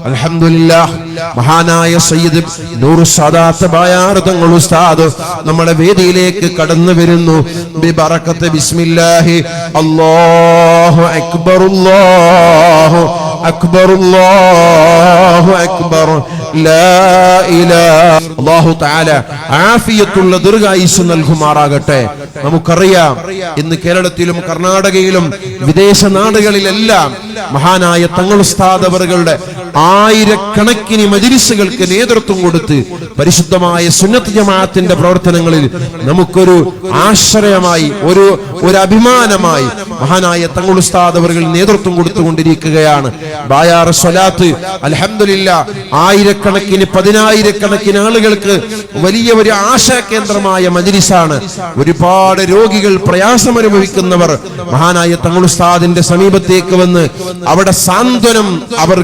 അൽഹംദുലില്ലാഹ് മഹാനായ സയ്യിദ് നൂർ സാദാത്ത് ബായാർ തങ്ങൾ ഉസ്താദ് നമ്മുടെ വേദിയിലേക്ക് കടന്നു വരുന്നു. ബിബറകത്ത് ബിസ്മില്ലാഹി അല്ലാഹു അക്ബർ അല്ലാഹു അക്ബർ അല്ലാഹു അക്ബർ ലാ ഇലാഹ അല്ലാഹു തആല ആഫിയത്തുള്ള ദീർഘായുസ്സ് നൽകുമാറാകട്ടെ. നമുക്കറിയാം ഇന്ന് കേരളത്തിലും കർണാടകയിലും വിദേശ നാടുകളിലെല്ലാം മഹാനായ തങ്ങൾ ഉസ്താദ് അവരുടെ ആയിരക്കണക്കിന് മജ്‌ലിസുകൾക്ക് നേതൃത്വം കൊടുത്ത് പരിശുദ്ധമായ സുന്നത്ത് ജമാഅത്തിന്റെ പ്രവർത്തനങ്ങളിൽ നമുക്കൊരു ആശ്രയമായി ഒരു അഭിമാനമായി മഹാനായ തങ്ങൾ ഉസ്താദ് അവർ നേതൃത്വം കൊടുത്തുകൊണ്ടിരിക്കുകയാണ്. ബായാർ സ്വലാത്ത് അൽഹംദുലില്ലാഹ് ആയിരക്കണക്കിന് പതിനായിരക്കണക്കിന് ആളുകൾക്ക് വലിയ ഒരു ആശാകേന്ദ്രമായ മജ്‌ലിസാണ്. ഒരുപാട് രോഗികൾ പ്രയാസമനുഭവിക്കുന്നവർ മഹാനായ തങ്ങൾ ഉസ്താദിന്റെ സമീപത്തേക്ക് വന്ന് അവിടെ സാന്ത്വനം അവർ